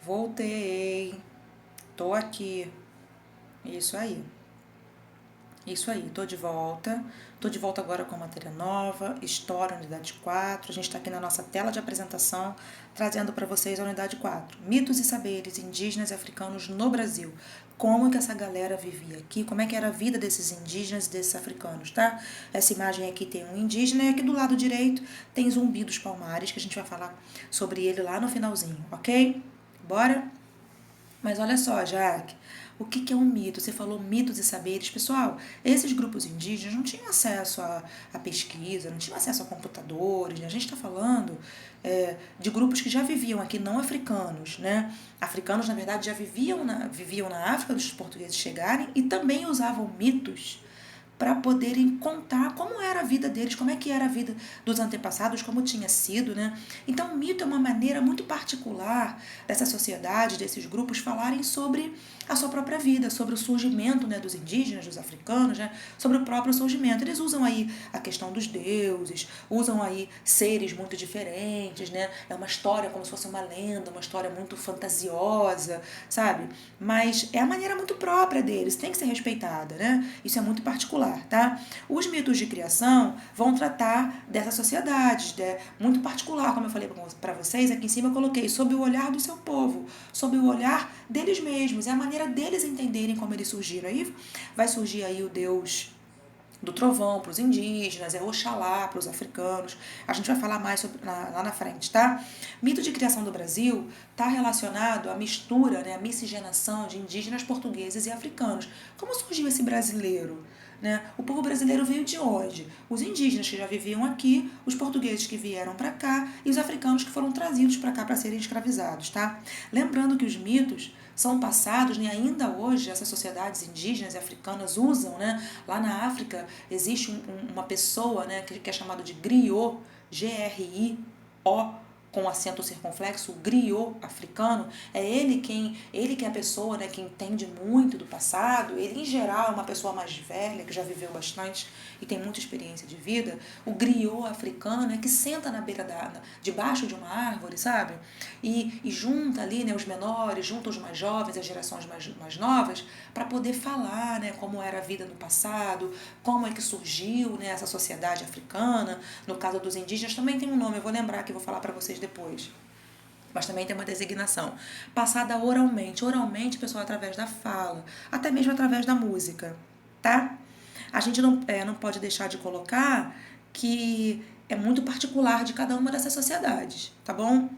Voltei. Tô aqui. Isso aí. Isso aí, tô de volta. Tô de volta agora com a matéria nova, História, Unidade 4. A gente está aqui na nossa tela de apresentação, trazendo para vocês a Unidade 4. Mitos e saberes indígenas e africanos no Brasil. Como que essa galera vivia aqui, como é que era a vida desses indígenas e desses africanos, tá? Essa imagem aqui tem um indígena e aqui do lado direito tem Zumbi dos Palmares, que a gente vai falar sobre ele lá no finalzinho, ok? Bora? Mas olha só, Jaque, o que é um mito? Você falou mitos e saberes. Pessoal, esses grupos indígenas não tinham acesso à pesquisa, não tinham acesso a computadores, né? A gente está falando de grupos que já viviam aqui, não africanos, né? Africanos, na verdade, já viviam na África dos portugueses chegarem e também usavam mitos para poderem contar como era a vida deles, como é que era a vida dos antepassados, como tinha sido, né? Então, o mito é uma maneira muito particular dessa sociedade, desses grupos falarem sobre a sua própria vida, sobre o surgimento, né, dos indígenas, dos africanos, né, sobre o próprio surgimento. Eles usam aí a questão dos deuses, usam aí seres muito diferentes, né? É uma história como se fosse uma lenda, uma história muito fantasiosa, sabe? Mas é a maneira muito própria deles, tem que ser respeitada, né? Isso é muito particular, tá? Os mitos de criação vão tratar dessa sociedade, né? Muito particular, como eu falei para vocês, aqui em cima eu coloquei, sob o olhar do seu povo, sob o olhar deles mesmos, é a maneira deles entenderem como eles surgiram. Aí vai surgir aí o Deus do trovão para os indígenas, é Oxalá para os africanos. A gente vai falar mais sobre, lá na frente, tá? Mito de criação do Brasil está relacionado à mistura, né, à miscigenação de indígenas portugueses e africanos. Como surgiu esse brasileiro? Né? O povo brasileiro veio de onde? Os indígenas que já viviam aqui, os portugueses que vieram para cá e os africanos que foram trazidos para cá para serem escravizados, tá? Lembrando que os mitos são passados, né? Ainda hoje essas sociedades indígenas e africanas usam, né? Lá na África existe uma pessoa, né, que é chamado de griot, G-R-I-O, com acento circunflexo, o griot africano, ele que é a pessoa, né, que entende muito do passado, ele em geral é uma pessoa mais velha, que já viveu bastante e tem muita experiência de vida. O griot africano é que senta na beira debaixo de uma árvore, sabe? E junta ali, né, os menores, junta os mais jovens, as gerações mais novas, para poder falar, né, como era a vida no passado, como é que surgiu, né, essa sociedade africana. No caso dos indígenas também tem um nome, eu vou lembrar que eu vou falar para vocês depois. Mas também tem uma designação. Passada oralmente. Oralmente, pessoal, através da fala, até mesmo através da música, tá? A gente não pode deixar de colocar que é muito particular de cada uma dessas sociedades, tá bom?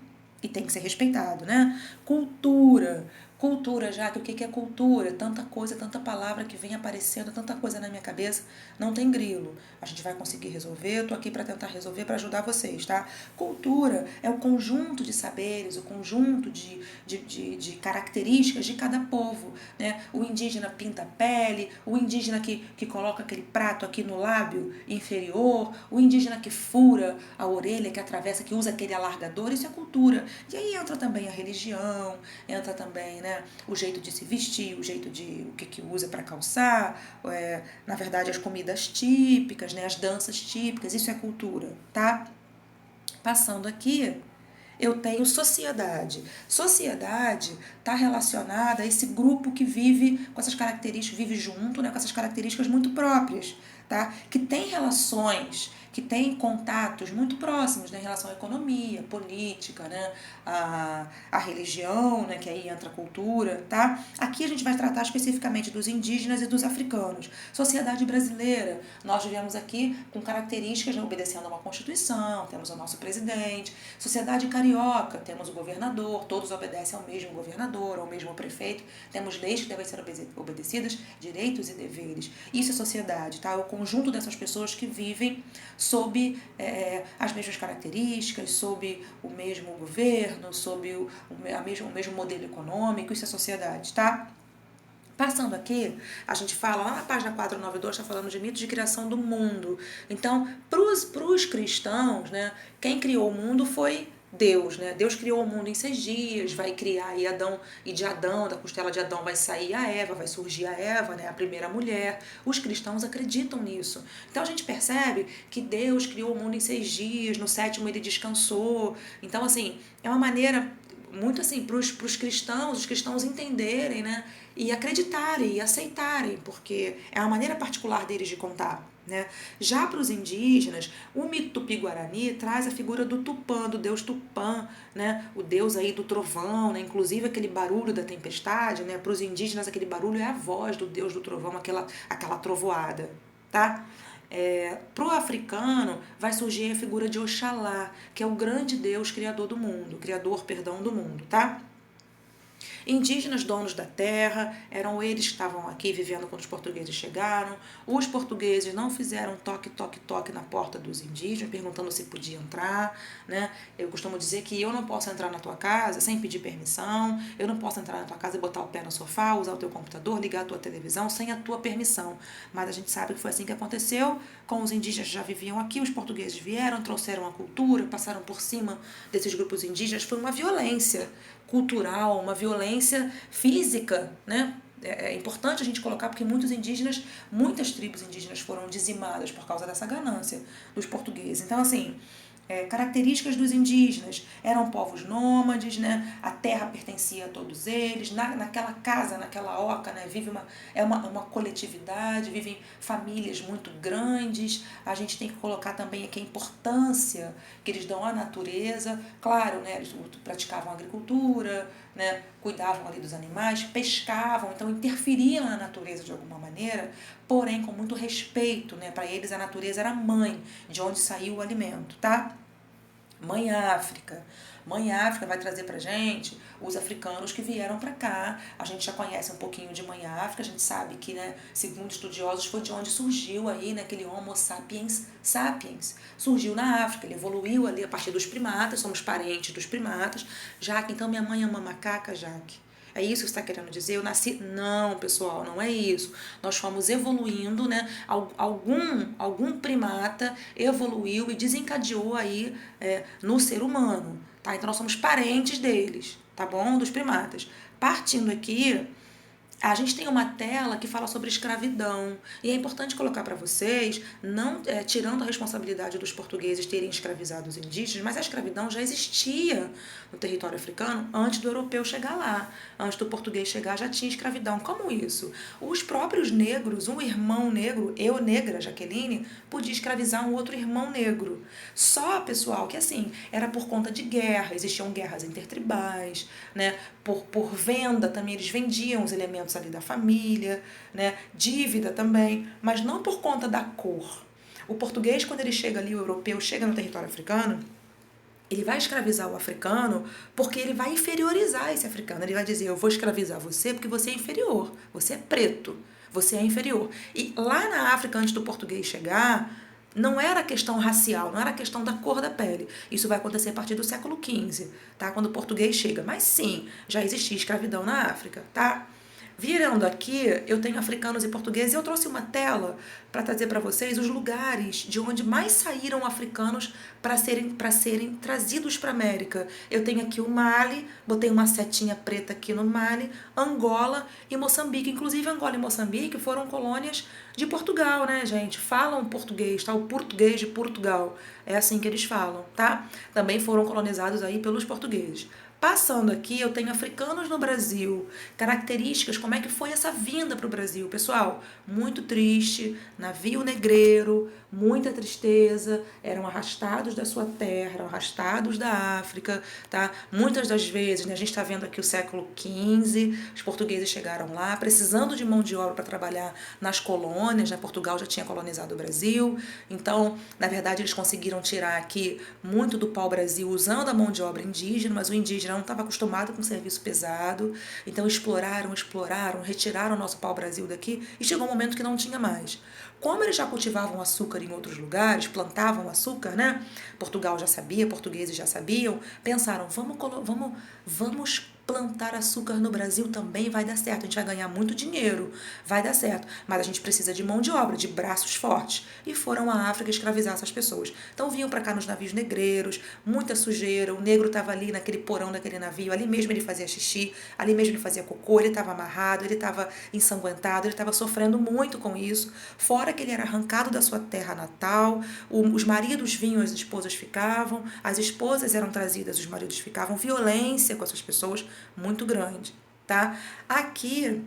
E tem que ser respeitado, né? Cultura. Cultura, já que o que é cultura? Tanta coisa, tanta palavra que vem aparecendo, tanta coisa na minha cabeça, não tem grilo. A gente vai conseguir resolver, eu tô aqui para tentar resolver, para ajudar vocês, tá? Cultura é o conjunto de saberes, o conjunto de características de cada povo, né? O indígena pinta a pele, o indígena que coloca aquele prato aqui no lábio inferior, o indígena que fura a orelha, que atravessa, que usa aquele alargador, isso é cultura. E aí entra também a religião, entra também, né, o jeito de se vestir, o jeito de o que usa para calçar, na verdade as comidas típicas, né, as danças típicas, isso é cultura, tá? Passando aqui, eu tenho sociedade. Sociedade está relacionada a esse grupo que vive com essas características, vive junto, né, com essas características muito próprias, tá? Que tem relações, que tem contatos muito próximos, né, em relação à economia, política, né, a religião, né, que aí entra a cultura, tá? Aqui a gente vai tratar especificamente dos indígenas e dos africanos. Sociedade brasileira, nós vivemos aqui com características, né, obedecendo a uma constituição, temos o nosso presidente. Sociedade carioca, temos o governador, todos obedecem ao mesmo governador, ao mesmo prefeito, temos leis que devem ser obedecidas, direitos e deveres. Isso é sociedade, tá? É o conjunto dessas pessoas que vivem sob as mesmas características, sob o mesmo governo, sob o mesmo modelo econômico, isso é sociedade, tá? Passando aqui, a gente fala, lá na página 492, está falando de mitos de criação do mundo. Então, para os cristãos, né, quem criou o mundo foi Deus, né? Deus criou o mundo em 6 dias, vai criar aí Adão, e de Adão, da costela de Adão vai sair a Eva, vai surgir a Eva, né, a primeira mulher. Os cristãos acreditam nisso. Então a gente percebe que Deus criou o mundo em 6 dias, no sétimo ele descansou. Então, assim, é uma maneira, muito assim, para os cristãos, os cristãos entenderem, né? E acreditarem e aceitarem, porque é a maneira particular deles de contar. Né? Já para os indígenas, o mito tupi-guarani traz a figura do Tupã, do deus Tupã, né? O deus aí do trovão, né? Inclusive aquele barulho da tempestade, né? Para os indígenas aquele barulho é a voz do deus do trovão, aquela trovoada, tá? Para o africano vai surgir a figura de Oxalá, que é o grande deus criador do mundo, criador, perdão, do mundo, tá? Indígenas donos da terra, eram eles que estavam aqui vivendo quando os portugueses chegaram. Os portugueses não fizeram toque, toque, toque na porta dos indígenas, perguntando se podia entrar, né? Eu costumo dizer que eu não posso entrar na tua casa sem pedir permissão, eu não posso entrar na tua casa e botar o pé no sofá, usar o teu computador, ligar a tua televisão sem a tua permissão. Mas a gente sabe que foi assim que aconteceu, com os indígenas que já viviam aqui, os portugueses vieram, trouxeram a cultura, passaram por cima desses grupos indígenas, foi uma violência cultural, uma violência física, né? É importante a gente colocar porque muitas tribos indígenas foram dizimadas por causa dessa ganância dos portugueses. Então, assim, características dos indígenas, eram povos nômades, né? A terra pertencia a todos eles, naquela casa, naquela oca, né? É uma coletividade, vivem famílias muito grandes. A gente tem que colocar também aqui a importância que eles dão à natureza. Claro, né? Eles praticavam agricultura, né? Cuidavam ali dos animais, pescavam, então interferiam na natureza de alguma maneira, porém com muito respeito, né? Para eles a natureza era a mãe, de onde saiu o alimento, tá? Mãe África. Mãe África vai trazer pra gente os africanos que vieram para cá. A gente já conhece um pouquinho de Mãe África, a gente sabe que, né, segundo estudiosos, foi de onde surgiu aí, né, aquele Homo sapiens sapiens. Surgiu na África, ele evoluiu ali a partir dos primatas, somos parentes dos primatas. Jaque, então minha mãe é uma macaca, Jaque? É isso que você está querendo dizer? Eu nasci... Não, pessoal, não é isso. Nós fomos evoluindo, né? Algum primata evoluiu e desencadeou aí no ser humano, tá? Então nós somos parentes deles, tá bom? Dos primatas. Partindo aqui, a gente tem uma tela que fala sobre escravidão e é importante colocar para vocês, não tirando a responsabilidade dos portugueses terem escravizado os indígenas, mas a escravidão já existia no território africano antes do europeu chegar lá. Antes do português chegar já tinha escravidão. Como isso? Os próprios negros, um irmão negro, eu negra, Jaqueline, podia escravizar um outro irmão negro. Só, pessoal, que assim, era por conta de guerra, existiam guerras intertribais, né? Por venda também, eles vendiam os elementos ali da família, né? Dívida também, mas não por conta da cor. O português, quando ele chega ali, o europeu chega no território africano, ele vai escravizar o africano porque ele vai inferiorizar esse africano. Ele vai dizer, eu vou escravizar você porque você é inferior, você é preto, você é inferior. E lá na África, antes do português chegar, não era questão racial, não era questão da cor da pele. Isso vai acontecer a partir do século XV, tá? Quando o português chega. Mas sim, já existia escravidão na África, tá? Virando aqui, eu tenho africanos e portugueses e eu trouxe uma tela para trazer para vocês os lugares de onde mais saíram africanos para serem trazidos para a América. Eu tenho aqui o Mali, botei uma setinha preta aqui no Mali, Angola e Moçambique. Inclusive, Angola e Moçambique foram colônias de Portugal, né, gente? Falam português, tá? O português de Portugal. É assim que eles falam, tá? Também foram colonizados aí pelos portugueses. Passando aqui, eu tenho africanos no Brasil, características, como é que foi essa vinda para o Brasil. Pessoal, muito triste, navio negreiro, muita tristeza, eram arrastados da sua terra, eram arrastados da África, tá? Muitas das vezes, né, a gente está vendo aqui o século XV, os portugueses chegaram lá, precisando de mão de obra para trabalhar nas colônias, né? Portugal já tinha colonizado o Brasil, então, na verdade, eles conseguiram tirar aqui muito do pau-brasil usando a mão de obra indígena, mas o indígena não estava acostumado com serviço pesado, então exploraram, retiraram o nosso pau-brasil daqui e chegou um momento que não tinha mais. Como eles já cultivavam açúcar em outros lugares, plantavam açúcar, né? Portugal já sabia, portugueses já sabiam, pensaram, vamos plantar açúcar no Brasil também vai dar certo. A gente vai ganhar muito dinheiro, vai dar certo. Mas a gente precisa de mão de obra, de braços fortes. E foram à África escravizar essas pessoas. Então vinham para cá nos navios negreiros, muita sujeira. O negro estava ali naquele porão daquele navio, ali mesmo ele fazia xixi, ali mesmo ele fazia cocô, ele estava amarrado, ele estava ensanguentado, ele estava sofrendo muito com isso. Fora que ele era arrancado da sua terra natal, os maridos vinham, as esposas ficavam, as esposas eram trazidas, os maridos ficavam, violência com essas pessoas muito grande, tá? Aqui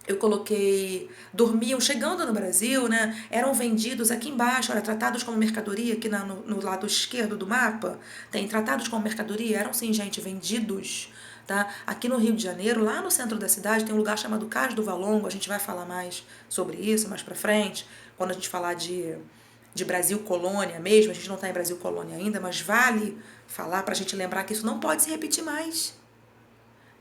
eu coloquei, dormiam, chegando no Brasil, né, eram vendidos aqui embaixo, olha, tratados como mercadoria, aqui no lado esquerdo do mapa, tem tratados como mercadoria, eram sim, gente, vendidos, tá? Aqui no Rio de Janeiro, lá no centro da cidade, tem um lugar chamado Cais do Valongo, a gente vai falar mais sobre isso mais pra frente, quando a gente falar de Brasil Colônia mesmo, a gente não está em Brasil Colônia ainda, mas vale falar para a gente lembrar que isso não pode se repetir mais.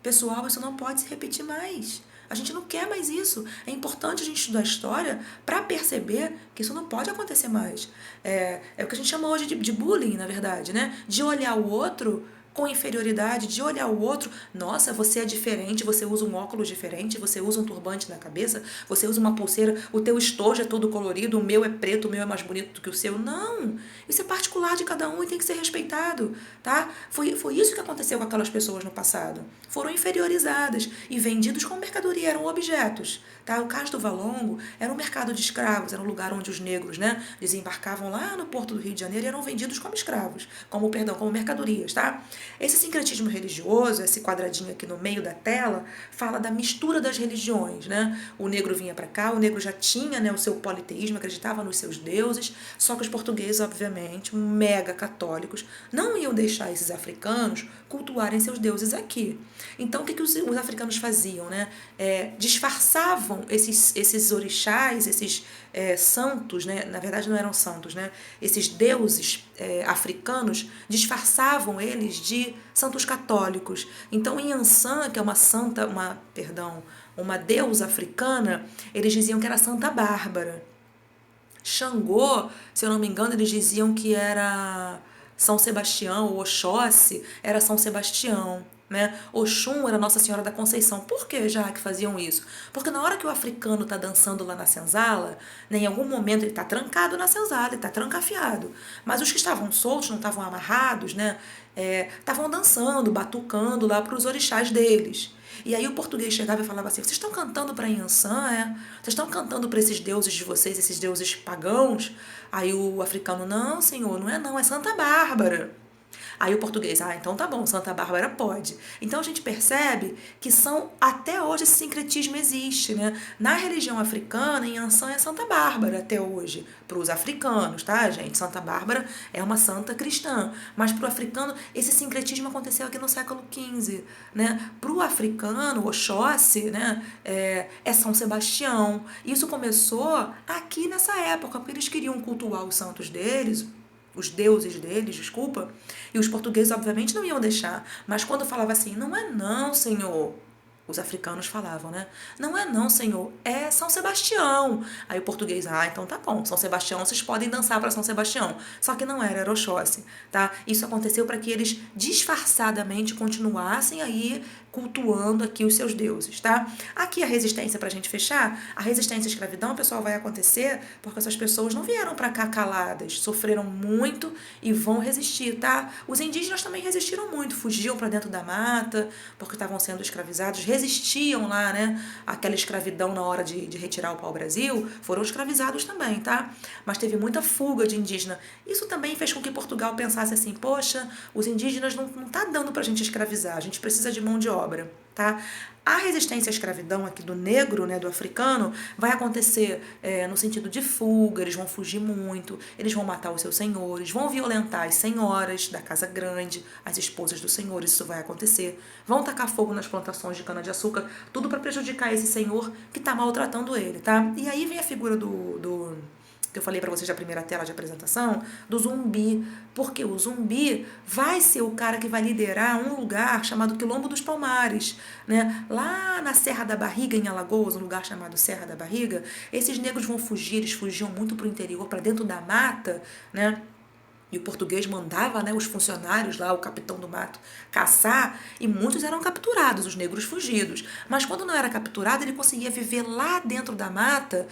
Pessoal, isso não pode se repetir mais. A gente não quer mais isso. É importante a gente estudar história para perceber que isso não pode acontecer mais. É o que a gente chama hoje de bullying, na verdade, né? De olhar o outro com inferioridade, de olhar o outro, nossa, você é diferente, você usa um óculos diferente, você usa um turbante na cabeça, você usa uma pulseira, o teu estojo é todo colorido, o meu é preto, o meu é mais bonito do que o seu. Não! Isso é particular de cada um e tem que ser respeitado, tá? Foi isso que aconteceu com aquelas pessoas no passado. Foram inferiorizadas e vendidos como mercadoria, eram objetos, tá? O Cais do Valongo era um mercado de escravos, era um lugar onde os negros, né, desembarcavam lá no porto do Rio de Janeiro e eram vendidos como escravos, como mercadorias, tá? Esse sincretismo religioso, esse quadradinho aqui no meio da tela, fala da mistura das religiões, né? O negro vinha para cá, o negro já tinha, né, o seu politeísmo, acreditava nos seus deuses, só que os portugueses, obviamente, mega católicos, não iam deixar esses africanos cultuarem seus deuses aqui. Então, o que os africanos faziam, né? Disfarçavam esses orixás, esses santos, né? Na verdade não eram santos, né? Esses deuses africanos, disfarçavam eles de santos católicos. Então, em Iansã, que é uma deusa africana, eles diziam que era Santa Bárbara. Xangô, se eu não me engano, eles diziam que era São Sebastião, ou Oxóssi era São Sebastião, né? Oxum era Nossa Senhora da Conceição. Por que já que faziam isso? Porque na hora que o africano está dançando lá na senzala, né, em algum momento ele está trancado na senzala, ele está trancafiado. Mas os que estavam soltos, não estavam amarrados, né, estavam dançando, batucando lá para os orixás deles. E aí o português chegava e falava assim, vocês estão cantando para Iansã, Vocês estão cantando para esses deuses de vocês, esses deuses pagãos? Aí o africano, não, senhor, não, é Santa Bárbara. Aí o português, então tá bom, Santa Bárbara pode. Então a gente percebe que até hoje esse sincretismo existe, né? Na religião africana, em Iansã é Santa Bárbara até hoje, para os africanos, tá, gente? Santa Bárbara é uma santa cristã, mas para o africano esse sincretismo aconteceu aqui no século XV, né? Para o africano, Oxóssi, né, é São Sebastião. Isso começou aqui nessa época, porque eles queriam cultuar os santos deles, os deuses deles, desculpa, e os portugueses obviamente não iam deixar, mas quando falava assim, não é não, senhor, os africanos falavam, né? Não é não, senhor, é São Sebastião. Aí o português, então tá bom, São Sebastião, vocês podem dançar para São Sebastião. Só que não era Oxóssi, tá? Isso aconteceu para que eles disfarçadamente continuassem aí cultuando aqui os seus deuses, tá? Aqui a resistência, pra gente fechar, a resistência à escravidão, pessoal, vai acontecer porque essas pessoas não vieram pra cá caladas, sofreram muito e vão resistir, tá? Os indígenas também resistiram muito, fugiam pra dentro da mata porque estavam sendo escravizados, resistiam lá, né? Aquela escravidão na hora de retirar o pau-brasil, foram escravizados também, tá? Mas teve muita fuga de indígena. Isso também fez com que Portugal pensasse assim, poxa, os indígenas não tá dando pra gente escravizar, a gente precisa de mão de obra, tá? A resistência à escravidão aqui do negro, né, do africano, vai acontecer no sentido de fuga, eles vão fugir muito, eles vão matar os seus senhores, vão violentar as senhoras da casa grande, as esposas dos senhores, isso vai acontecer, vão tacar fogo nas plantações de cana-de-açúcar, tudo para prejudicar esse senhor que está maltratando ele, tá? E aí vem a figura que eu falei para vocês da primeira tela de apresentação, do zumbi, porque o zumbi vai ser o cara que vai liderar um lugar chamado Quilombo dos Palmares, né? Lá na Serra da Barriga, em Alagoas, um lugar chamado Serra da Barriga, esses negros vão fugir, eles fugiam muito pro interior, para dentro da mata, né? E o português mandava, né, os funcionários lá, o capitão do mato, caçar, e muitos eram capturados, os negros fugidos. Mas quando não era capturado, ele conseguia viver lá dentro da mata,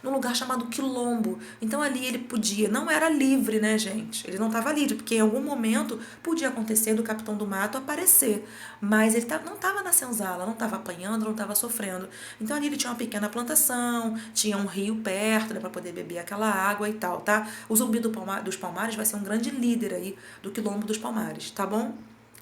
num lugar chamado quilombo. Então ali ele podia, não era livre, né, gente? Ele não estava livre, porque em algum momento podia acontecer do capitão do mato aparecer. Mas ele não estava na senzala, não estava apanhando, não estava sofrendo. Então ali ele tinha uma pequena plantação, tinha um rio perto, né, para poder beber aquela água e tal, tá? O Zumbi dos Palmares vai ser um grande líder aí do Quilombo dos Palmares, tá bom?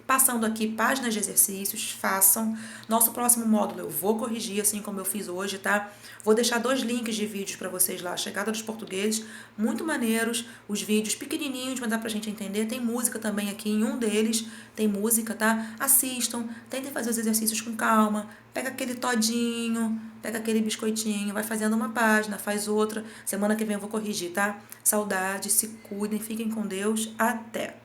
Passando aqui páginas de exercícios, façam. Nosso próximo módulo eu vou corrigir, assim como eu fiz hoje, tá? Vou deixar 2 links de vídeos para vocês lá. Chegada dos Portugueses, muito maneiros. Os vídeos pequenininhos, mas dá pra gente entender. Tem música também aqui em um deles. Tem música, tá? Assistam, tentem fazer os exercícios com calma. Pega aquele todinho, pega aquele biscoitinho, vai fazendo uma página, faz outra. Semana que vem eu vou corrigir, tá? Saudades, se cuidem, fiquem com Deus. Até!